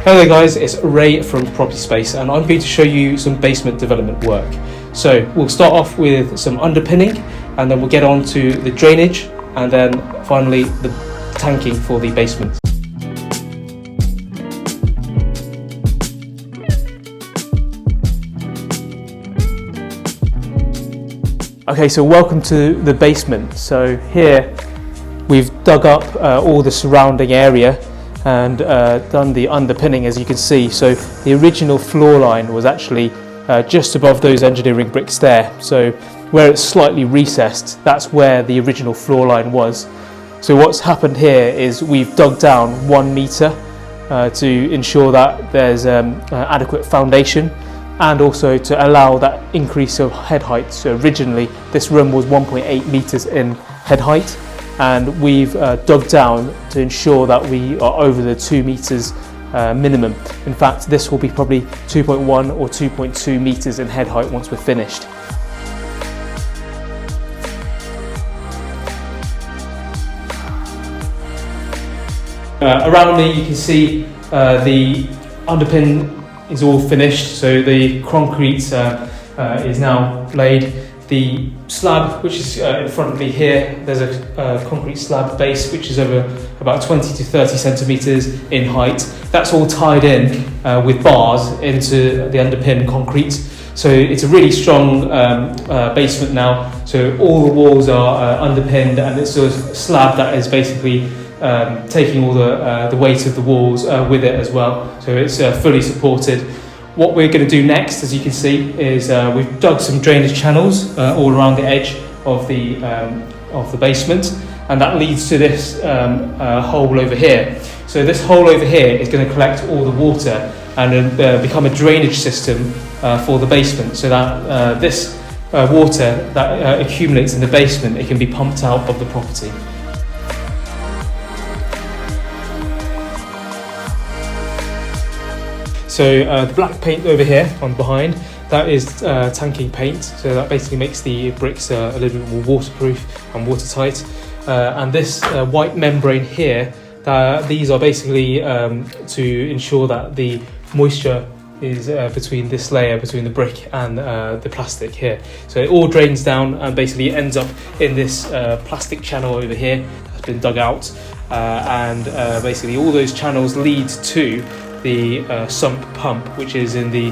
Hello guys, it's Ray from Property Space and I'm going to show you some basement development work. So we'll start off with some underpinning and then we'll get on to the drainage and then finally the tanking for the basement. Okay, so welcome to the basement. So here we've dug up all the surrounding area and done the underpinning, as you can see. So the original floor line was actually just above those engineering bricks there. So where it's slightly recessed, that's where the original floor line was. So what's happened here is we've dug down 1 meter to ensure that there's adequate foundation, and also to allow that increase of head height. So originally this room was 1.8 meters in head height, and we've dug down to ensure that we are over the 2 meters minimum. In fact, this will be probably 2.1 or 2.2 meters in head height once we're finished. Around me you can see the underpin is all finished, so the concrete is now laid. The slab, which is in front of me here, there's a concrete slab base which is over about 20 to 30 centimetres in height. That's all tied in with bars into the underpin concrete. So it's a really strong basement now. So all the walls are underpinned, and it's a slab that is basically taking all the weight of the walls with it as well. So it's fully supported. What we're going to do next, as you can see, is we've dug some drainage channels all around the edge of the basement, and that leads to this hole over here. So this hole over here is going to collect all the water and become a drainage system for the basement, so that this water that accumulates in the basement, it can be pumped out of the property. So the black paint over here on behind, that is tanking paint. So that basically makes the bricks a little bit more waterproof and watertight. And this white membrane here, these are basically to ensure that the moisture is between this layer, between the brick and the plastic here. So it all drains down and basically ends up in this plastic channel over here that's been dug out. And basically all those channels lead to the sump pump, which is in the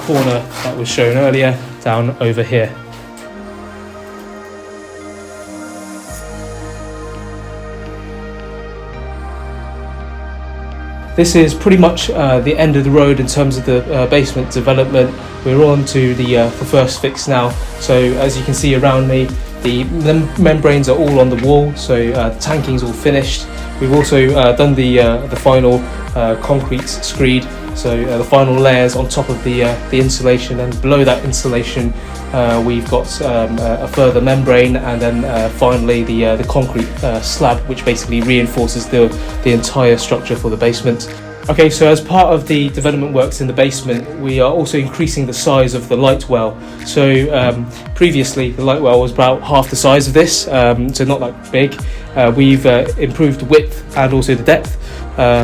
corner that was shown earlier down over here. This is pretty much the end of the road in terms of the basement development. We're on to the first fix now. So as you can see around me, the membranes are all on the wall, so the tanking's all finished. We've also done the final concrete screed, so the final layers on top of the insulation, and below that insulation we've got a further membrane, and then finally the concrete slab, which basically reinforces the entire structure for the basement. Okay, so as part of the development works in the basement, we are also increasing the size of the light well. So previously the light well was about half the size of this, so not that big. We've improved the width and also the depth.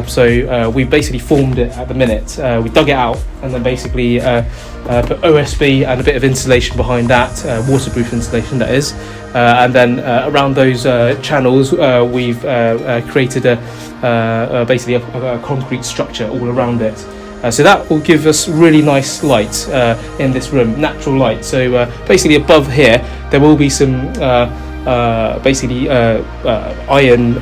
So we basically formed it at the minute. We dug it out and then basically put OSB and a bit of insulation behind that, waterproof insulation that is. And then around those channels we've created basically a concrete structure all around it. So that will give us really nice light in this room, natural light. So basically above here there will be some basically iron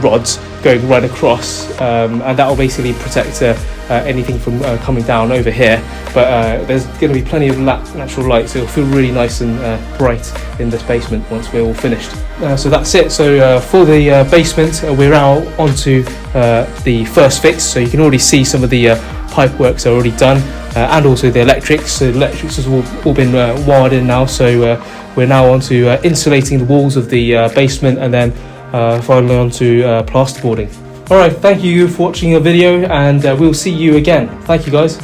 rods going right across, and that will basically protect anything from coming down over here. But there's going to be plenty of natural light, so it'll feel really nice and bright in this basement once we're all finished. So that's it. So for the basement, we're now onto the first fix. So you can already see some of the pipe works are already done, and also the electrics. So the electrics has all been wired in now. So we're now onto insulating the walls of the basement, and then finally onto plasterboarding. Alright, thank you for watching the video, and we'll see you again. Thank you guys.